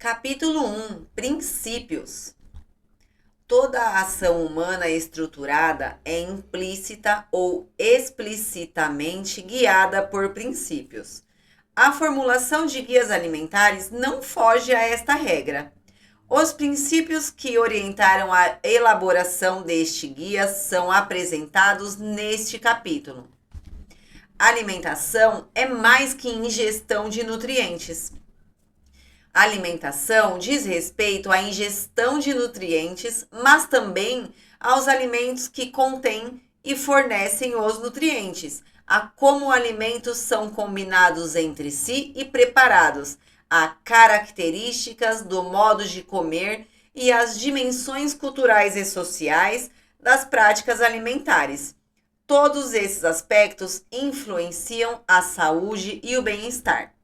Capítulo 1: Princípios. Toda a ação humana estruturada é implícita ou explicitamente guiada por princípios. A formulação de guias alimentares não foge a esta regra. Os princípios que orientaram a elaboração deste guia são apresentados neste capítulo. Alimentação é mais que ingestão de nutrientes. A alimentação diz respeito à ingestão de nutrientes, mas também aos alimentos que contêm e fornecem os nutrientes, a como alimentos são combinados entre si e preparados, a características do modo de comer e as dimensões culturais e sociais das práticas alimentares. Todos esses aspectos influenciam a saúde e o bem-estar.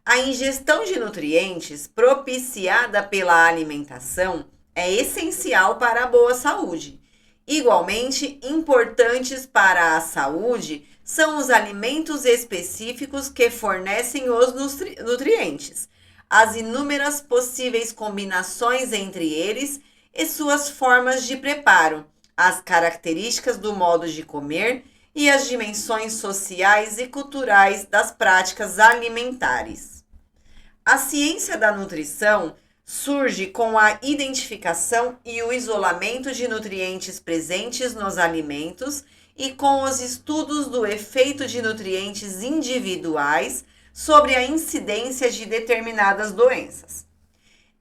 A ingestão de nutrientes propiciada pela alimentação é essencial para a boa saúde. Igualmente importantes para a saúde são os alimentos específicos que fornecem os nutrientes, as inúmeras possíveis combinações entre eles e suas formas de preparo, as características do modo de comer e as dimensões sociais e culturais das práticas alimentares. A ciência da nutrição surge com a identificação e o isolamento de nutrientes presentes nos alimentos e com os estudos do efeito de nutrientes individuais sobre a incidência de determinadas doenças.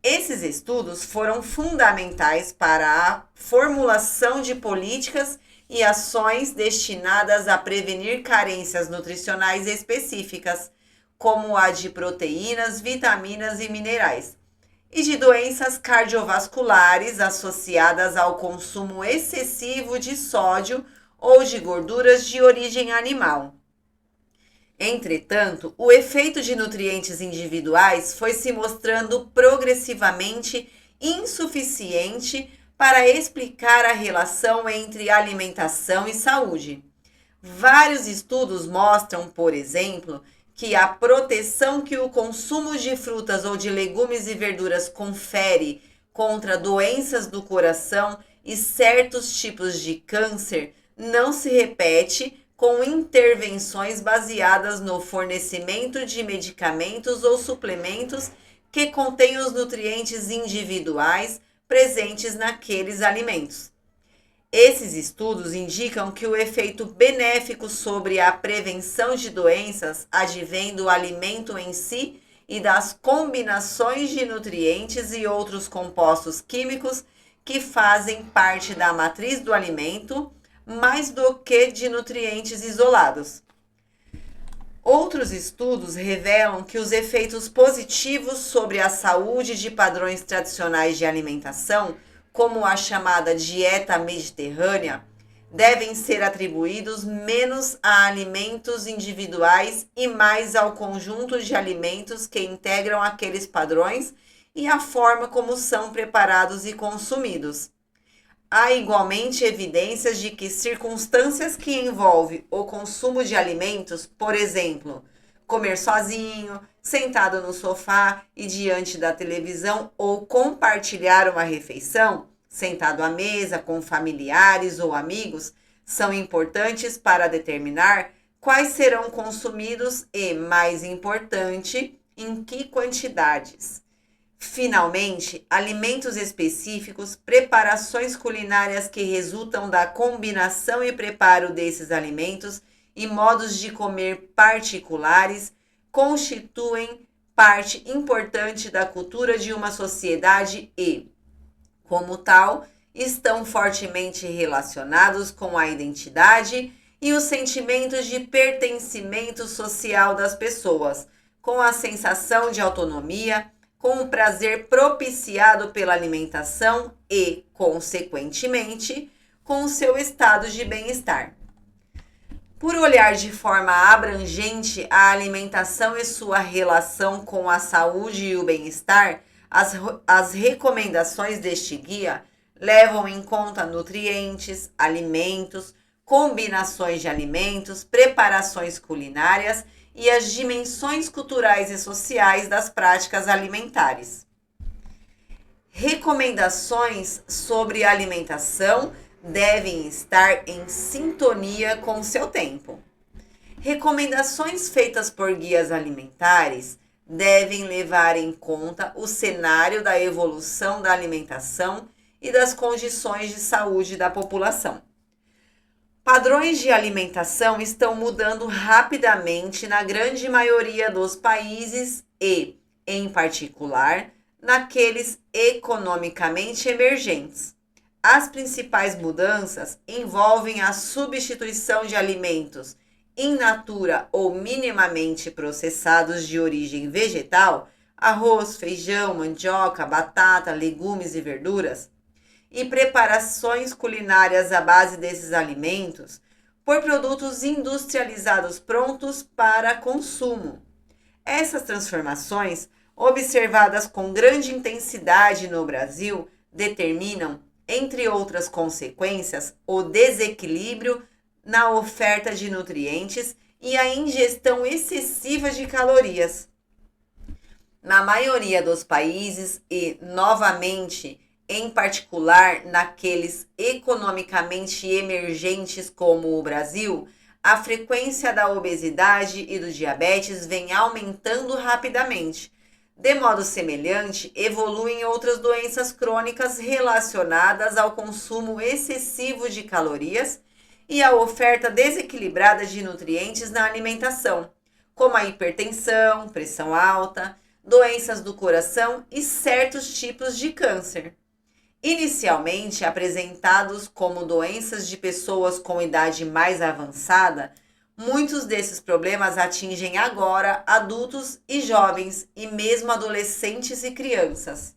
Esses estudos foram fundamentais para a formulação de políticas e ações destinadas a prevenir carências nutricionais específicas, como a de proteínas, vitaminas e minerais, e de doenças cardiovasculares associadas ao consumo excessivo de sódio ou de gorduras de origem animal. Entretanto, o efeito de nutrientes individuais foi se mostrando progressivamente insuficiente para explicar a relação entre alimentação e saúde. Vários estudos mostram, por exemplo, que a proteção que o consumo de frutas ou de legumes e verduras confere contra doenças do coração e certos tipos de câncer não se repete com intervenções baseadas no fornecimento de medicamentos ou suplementos que contêm os nutrientes individuais presentes naqueles alimentos. Esses estudos indicam que o efeito benéfico sobre a prevenção de doenças advém do alimento em si e das combinações de nutrientes e outros compostos químicos que fazem parte da matriz do alimento, mais do que de nutrientes isolados. Outros estudos revelam que os efeitos positivos sobre a saúde de padrões tradicionais de alimentação, como a chamada dieta mediterrânea, devem ser atribuídos menos a alimentos individuais e mais ao conjunto de alimentos que integram aqueles padrões e a forma como são preparados e consumidos. Há igualmente evidências de que circunstâncias que envolvem o consumo de alimentos, por exemplo, comer sozinho, sentado no sofá e diante da televisão ou compartilhar uma refeição, sentado à mesa com familiares ou amigos, são importantes para determinar quais serão consumidos e, mais importante, em que quantidades. Finalmente, alimentos específicos, preparações culinárias que resultam da combinação e preparo desses alimentos e modos de comer particulares constituem parte importante da cultura de uma sociedade e, como tal, estão fortemente relacionados com a identidade e os sentimentos de pertencimento social das pessoas, com a sensação de autonomia, com o prazer propiciado pela alimentação e, consequentemente, com o seu estado de bem-estar. Por olhar de forma abrangente a alimentação e sua relação com a saúde e o bem-estar, as recomendações deste guia levam em conta nutrientes, alimentos, combinações de alimentos, preparações culinárias e as dimensões culturais e sociais das práticas alimentares. Recomendações sobre alimentação devem estar em sintonia com seu tempo. Recomendações feitas por guias alimentares devem levar em conta o cenário da evolução da alimentação e das condições de saúde da população. Padrões de alimentação estão mudando rapidamente na grande maioria dos países e, em particular, naqueles economicamente emergentes. As principais mudanças envolvem a substituição de alimentos in natura ou minimamente processados de origem vegetal, arroz, feijão, mandioca, batata, legumes e verduras, e preparações culinárias à base desses alimentos por produtos industrializados prontos para consumo. Essas transformações, observadas com grande intensidade no Brasil, determinam, entre outras consequências, o desequilíbrio na oferta de nutrientes e a ingestão excessiva de calorias. Na maioria dos países e, novamente, em particular naqueles economicamente emergentes como o Brasil, a frequência da obesidade e do diabetes vem aumentando rapidamente. De modo semelhante, evoluem outras doenças crônicas relacionadas ao consumo excessivo de calorias e à oferta desequilibrada de nutrientes na alimentação, como a hipertensão, pressão alta, doenças do coração e certos tipos de câncer. Inicialmente apresentados como doenças de pessoas com idade mais avançada, muitos desses problemas atingem agora adultos e jovens e mesmo adolescentes e crianças.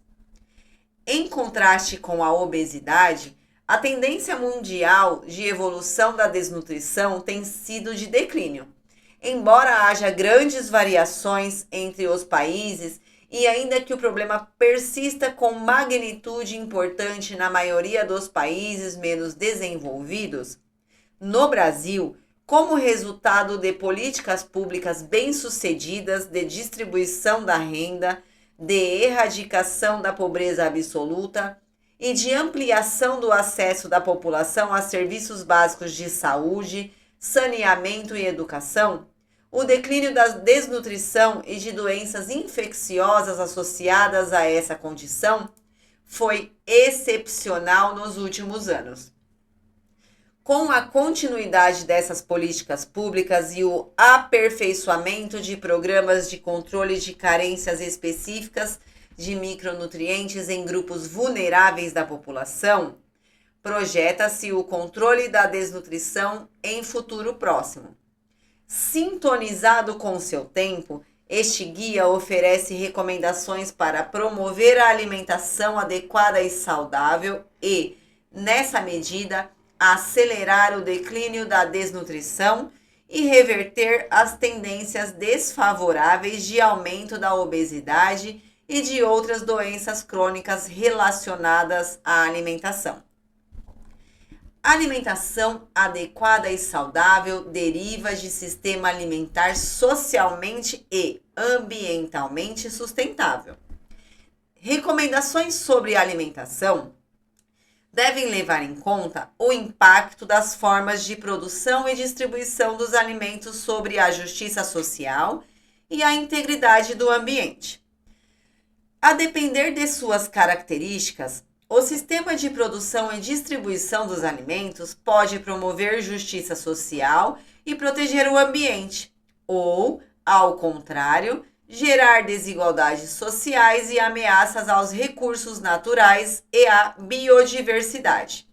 Em contraste com a obesidade, a tendência mundial de evolução da desnutrição tem sido de declínio. Embora haja grandes variações entre os países e ainda que o problema persista com magnitude importante na maioria dos países menos desenvolvidos, no Brasil, como resultado de políticas públicas bem-sucedidas de distribuição da renda, de erradicação da pobreza absoluta e de ampliação do acesso da população a serviços básicos de saúde, saneamento e educação, o declínio da desnutrição e de doenças infecciosas associadas a essa condição foi excepcional nos últimos anos. Com a continuidade dessas políticas públicas e o aperfeiçoamento de programas de controle de carências específicas de micronutrientes em grupos vulneráveis da população, projeta-se o controle da desnutrição em futuro próximo. Sintonizado com seu tempo, este guia oferece recomendações para promover a alimentação adequada e saudável e, nessa medida, acelerar o declínio da desnutrição e reverter as tendências desfavoráveis de aumento da obesidade e de outras doenças crônicas relacionadas à alimentação. A alimentação adequada e saudável deriva de sistema alimentar socialmente e ambientalmente sustentável. Recomendações sobre alimentação devem levar em conta o impacto das formas de produção e distribuição dos alimentos sobre a justiça social e a integridade do ambiente. A depender de suas características, o sistema de produção e distribuição dos alimentos pode promover justiça social e proteger o ambiente, ou, ao contrário, gerar desigualdades sociais e ameaças aos recursos naturais e à biodiversidade.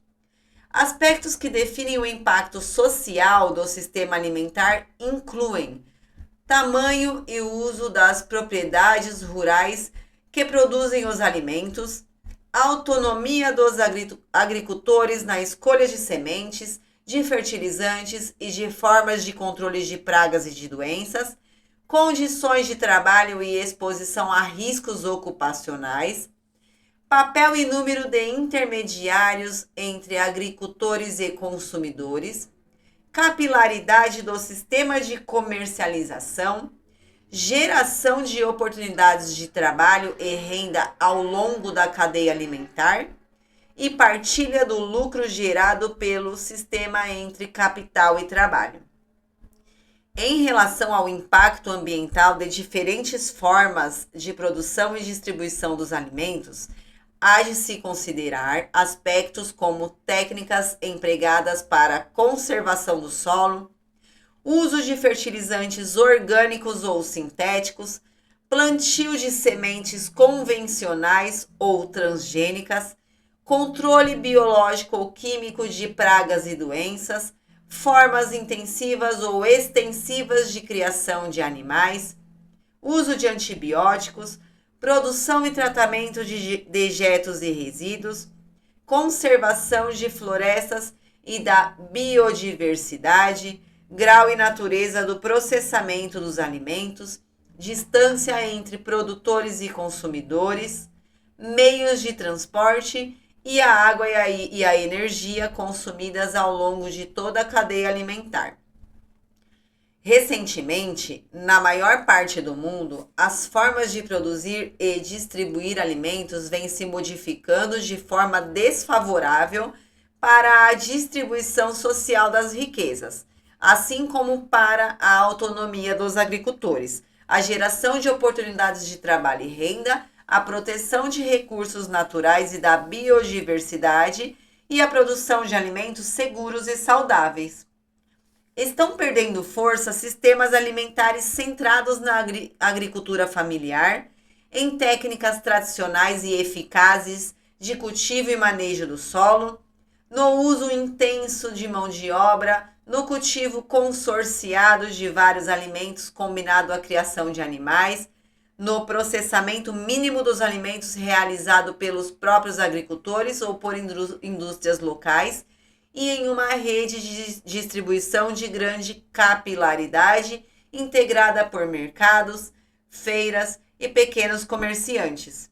Aspectos que definem o impacto social do sistema alimentar incluem tamanho e uso das propriedades rurais que produzem os alimentos, autonomia dos agricultores na escolha de sementes, de fertilizantes e de formas de controle de pragas e de doenças, condições de trabalho e exposição a riscos ocupacionais, papel e número de intermediários entre agricultores e consumidores, capilaridade do sistema de comercialização, geração de oportunidades de trabalho e renda ao longo da cadeia alimentar e partilha do lucro gerado pelo sistema entre capital e trabalho. Em relação ao impacto ambiental de diferentes formas de produção e distribuição dos alimentos, há de se considerar aspectos como técnicas empregadas para conservação do solo, uso de fertilizantes orgânicos ou sintéticos, plantio de sementes convencionais ou transgênicas, controle biológico ou químico de pragas e doenças, formas intensivas ou extensivas de criação de animais, uso de antibióticos, produção e tratamento de dejetos e resíduos, conservação de florestas e da biodiversidade, grau e natureza do processamento dos alimentos, distância entre produtores e consumidores, meios de transporte e a água e a energia consumidas ao longo de toda a cadeia alimentar. Recentemente, na maior parte do mundo, as formas de produzir e distribuir alimentos vêm se modificando de forma desfavorável para a distribuição social das riquezas, assim como para a autonomia dos agricultores, a geração de oportunidades de trabalho e renda, a proteção de recursos naturais e da biodiversidade e a produção de alimentos seguros e saudáveis. Estão perdendo força sistemas alimentares centrados na agricultura familiar, em técnicas tradicionais e eficazes de cultivo e manejo do solo, no uso intenso de mão de obra, no cultivo consorciado de vários alimentos combinado à criação de animais, no processamento mínimo dos alimentos realizado pelos próprios agricultores ou por indústrias locais e em uma rede de distribuição de grande capilaridade integrada por mercados, feiras e pequenos comerciantes.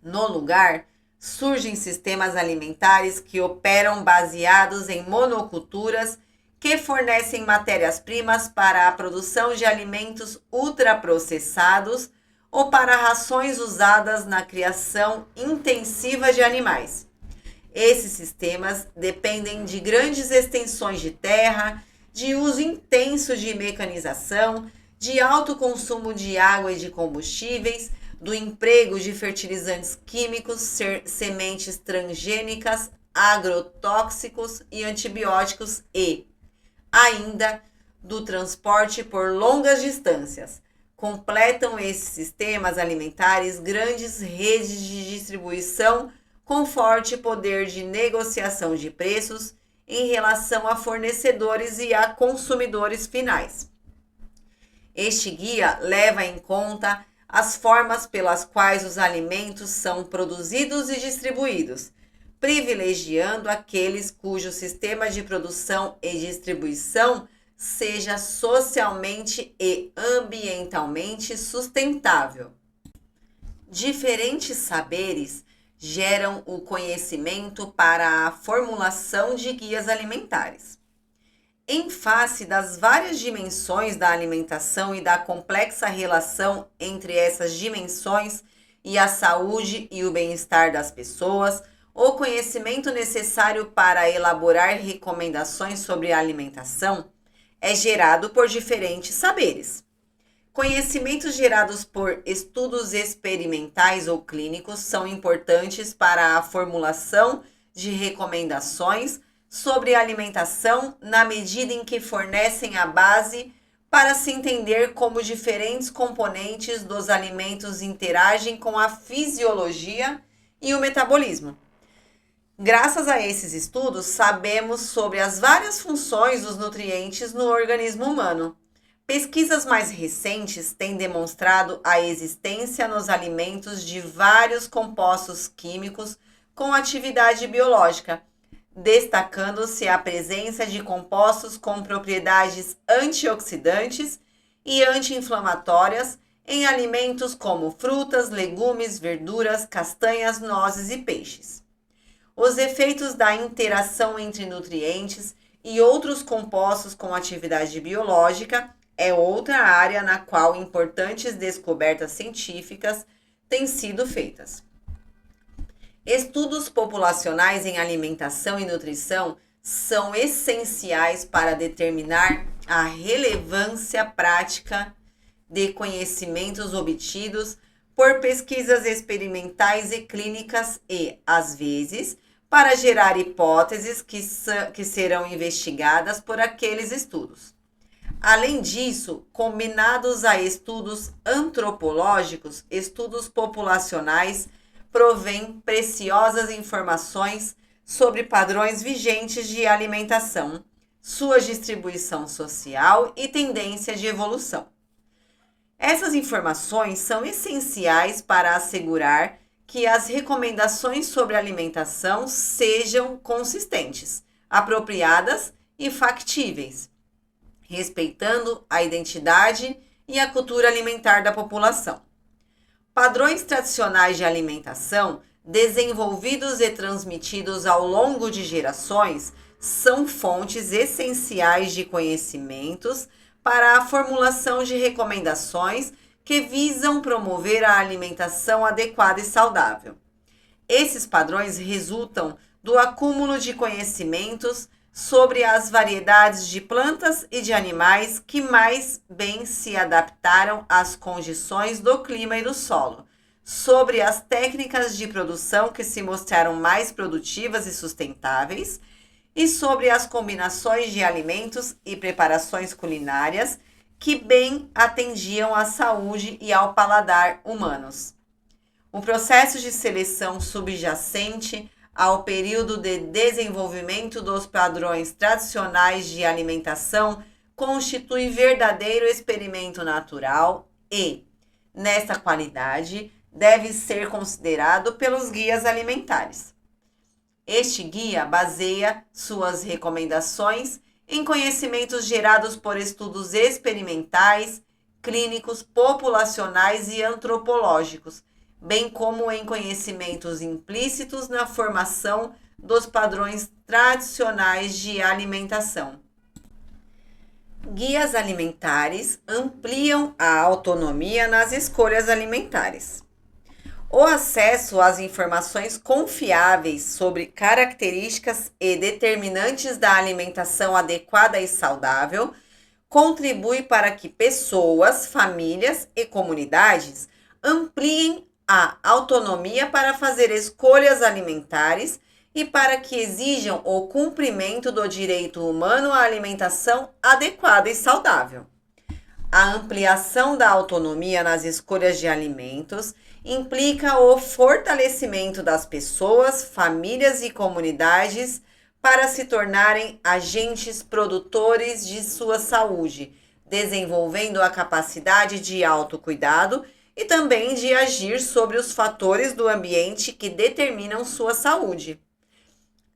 No lugar, surgem sistemas alimentares que operam baseados em monoculturas que fornecem matérias-primas para a produção de alimentos ultraprocessados ou para rações usadas na criação intensiva de animais. Esses sistemas dependem de grandes extensões de terra, de uso intenso de mecanização, de alto consumo de água e de combustíveis, do emprego de fertilizantes químicos, sementes transgênicas, agrotóxicos e antibióticos e, ainda, do transporte por longas distâncias. Completam esses sistemas alimentares grandes redes de distribuição com forte poder de negociação de preços em relação a fornecedores e a consumidores finais. Este guia leva em conta as formas pelas quais os alimentos são produzidos e distribuídos, privilegiando aqueles cujo sistema de produção e distribuição seja socialmente e ambientalmente sustentável. Diferentes saberes geram o conhecimento para a formulação de guias alimentares. Em face das várias dimensões da alimentação e da complexa relação entre essas dimensões e a saúde e o bem-estar das pessoas, o conhecimento necessário para elaborar recomendações sobre a alimentação é gerado por diferentes saberes. Conhecimentos gerados por estudos experimentais ou clínicos são importantes para a formulação de recomendações sobre alimentação na medida em que fornecem a base para se entender como diferentes componentes dos alimentos interagem com a fisiologia e o metabolismo. Graças a esses estudos, sabemos sobre as várias funções dos nutrientes no organismo humano. Pesquisas mais recentes têm demonstrado a existência nos alimentos de vários compostos químicos com atividade biológica, destacando-se a presença de compostos com propriedades antioxidantes e anti-inflamatórias em alimentos como frutas, legumes, verduras, castanhas, nozes e peixes. Os efeitos da interação entre nutrientes e outros compostos com atividade biológica é outra área na qual importantes descobertas científicas têm sido feitas. Estudos populacionais em alimentação e nutrição são essenciais para determinar a relevância prática de conhecimentos obtidos por pesquisas experimentais e clínicas e, às vezes, para gerar hipóteses que serão investigadas por aqueles estudos. Além disso, combinados a estudos antropológicos, estudos populacionais provêm preciosas informações sobre padrões vigentes de alimentação, sua distribuição social e tendência de evolução. Essas informações são essenciais para assegurar que as recomendações sobre alimentação sejam consistentes, apropriadas e factíveis, respeitando a identidade e a cultura alimentar da população. Padrões tradicionais de alimentação, desenvolvidos e transmitidos ao longo de gerações, são fontes essenciais de conhecimentos para a formulação de recomendações que visam promover a alimentação adequada e saudável. Esses padrões resultam do acúmulo de conhecimentos sobre as variedades de plantas e de animais que mais bem se adaptaram às condições do clima e do solo, sobre as técnicas de produção que se mostraram mais produtivas e sustentáveis, e sobre as combinações de alimentos e preparações culinárias que bem atendiam à saúde e ao paladar humanos. O processo de seleção subjacente ao período de desenvolvimento dos padrões tradicionais de alimentação constitui verdadeiro experimento natural e, nesta qualidade, deve ser considerado pelos guias alimentares. Este guia baseia suas recomendações em conhecimentos gerados por estudos experimentais, clínicos, populacionais e antropológicos, bem como em conhecimentos implícitos na formação dos padrões tradicionais de alimentação. Guias alimentares ampliam a autonomia nas escolhas alimentares. O acesso às informações confiáveis sobre características e determinantes da alimentação adequada e saudável contribui para que pessoas, famílias e comunidades ampliem a autonomia para fazer escolhas alimentares e para que exijam o cumprimento do direito humano à alimentação adequada e saudável. A ampliação da autonomia nas escolhas de alimentos implica o fortalecimento das pessoas, famílias e comunidades para se tornarem agentes produtores de sua saúde, desenvolvendo a capacidade de autocuidado e também de agir sobre os fatores do ambiente que determinam sua saúde.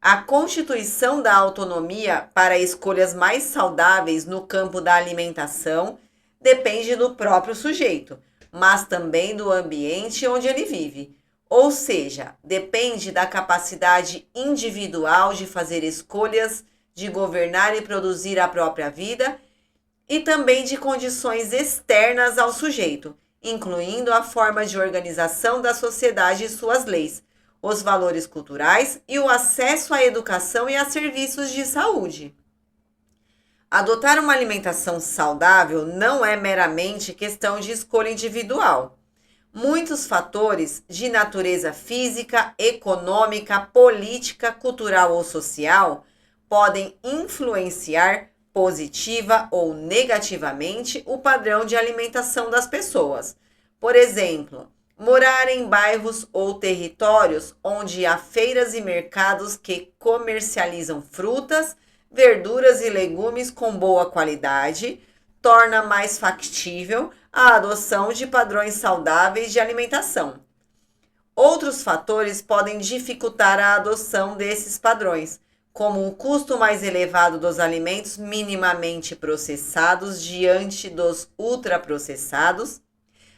A constituição da autonomia para escolhas mais saudáveis no campo da alimentação depende do próprio sujeito, mas também do ambiente onde ele vive. Ou seja, depende da capacidade individual de fazer escolhas, de governar e produzir a própria vida e também de condições externas ao sujeito, incluindo a forma de organização da sociedade e suas leis, os valores culturais e o acesso à educação e a serviços de saúde. Adotar uma alimentação saudável não é meramente questão de escolha individual. Muitos fatores de natureza física, econômica, política, cultural ou social podem influenciar positiva ou negativamente o padrão de alimentação das pessoas. Por exemplo, morar em bairros ou territórios onde há feiras e mercados que comercializam frutas, verduras e legumes com boa qualidade torna mais factível a adoção de padrões saudáveis de alimentação. Outros fatores podem dificultar a adoção desses padrões, como o custo mais elevado dos alimentos minimamente processados diante dos ultraprocessados,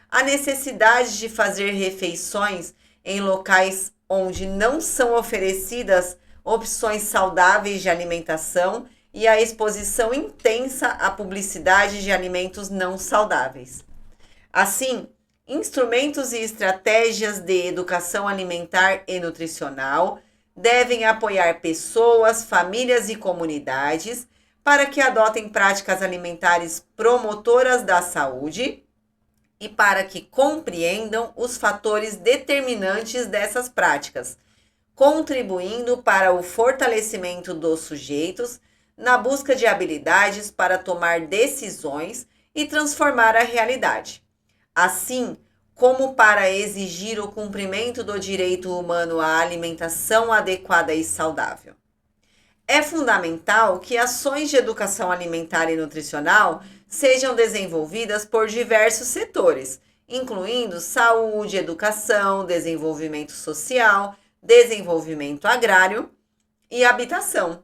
a necessidade de fazer refeições em locais onde não são oferecidas opções saudáveis de alimentação e a exposição intensa à publicidade de alimentos não saudáveis. Assim, instrumentos e estratégias de educação alimentar e nutricional devem apoiar pessoas, famílias e comunidades para que adotem práticas alimentares promotoras da saúde e para que compreendam os fatores determinantes dessas práticas, contribuindo para o fortalecimento dos sujeitos na busca de habilidades para tomar decisões e transformar a realidade, assim como para exigir o cumprimento do direito humano à alimentação adequada e saudável. É fundamental que ações de educação alimentar e nutricional sejam desenvolvidas por diversos setores, incluindo saúde, educação, desenvolvimento social, desenvolvimento agrário e habitação.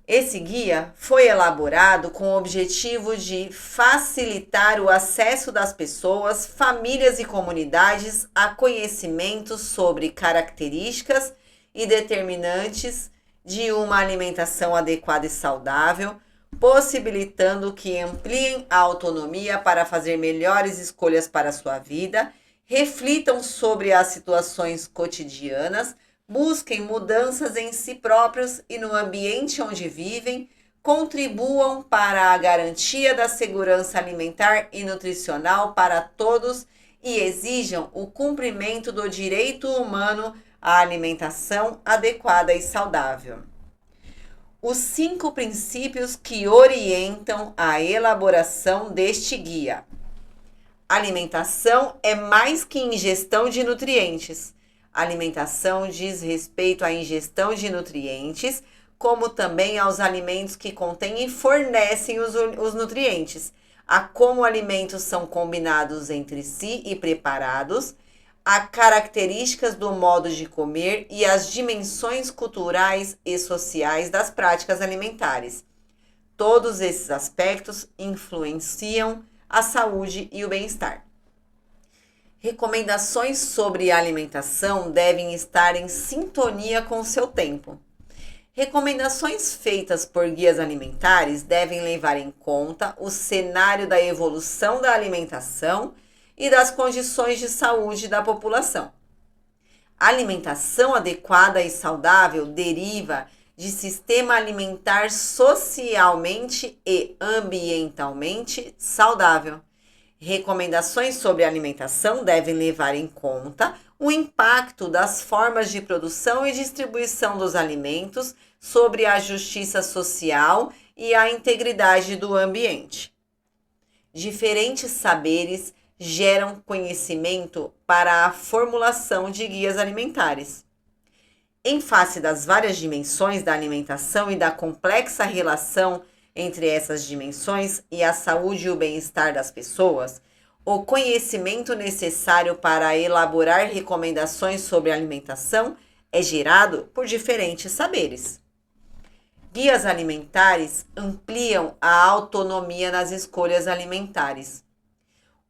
Esse guia foi elaborado com o objetivo de facilitar o acesso das pessoas, famílias e comunidades a conhecimentos sobre características e determinantes de uma alimentação adequada e saudável, possibilitando que ampliem a autonomia para fazer melhores escolhas para a sua vida, reflitam sobre as situações cotidianas, busquem mudanças em si próprios e no ambiente onde vivem, contribuam para a garantia da segurança alimentar e nutricional para todos e exijam o cumprimento do direito humano à alimentação adequada e saudável. Os 5 princípios que orientam a elaboração deste guia. Alimentação é mais que ingestão de nutrientes. Alimentação diz respeito à ingestão de nutrientes, como também aos alimentos que contêm e fornecem os nutrientes, a como alimentos são combinados entre si e preparados, a características do modo de comer e as dimensões culturais e sociais das práticas alimentares. Todos esses aspectos influenciam a saúde e o bem-estar. Recomendações sobre alimentação devem estar em sintonia com o seu tempo. Recomendações feitas por guias alimentares devem levar em conta o cenário da evolução da alimentação e das condições de saúde da população. A alimentação adequada e saudável deriva de sistema alimentar socialmente e ambientalmente saudável. Recomendações sobre alimentação devem levar em conta o impacto das formas de produção e distribuição dos alimentos sobre a justiça social e a integridade do ambiente. Diferentes saberes geram conhecimento para a formulação de guias alimentares. Em face das várias dimensões da alimentação e da complexa relação entre essas dimensões e a saúde e o bem-estar das pessoas, o conhecimento necessário para elaborar recomendações sobre alimentação é gerado por diferentes saberes. Guias alimentares ampliam a autonomia nas escolhas alimentares.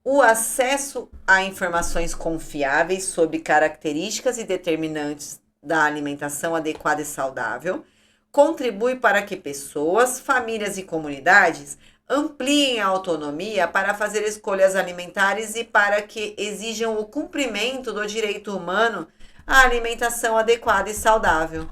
O acesso a informações confiáveis sobre características e determinantes da alimentação adequada e saudável contribui para que pessoas, famílias e comunidades ampliem a autonomia para fazer escolhas alimentares e para que exijam o cumprimento do direito humano à alimentação adequada e saudável.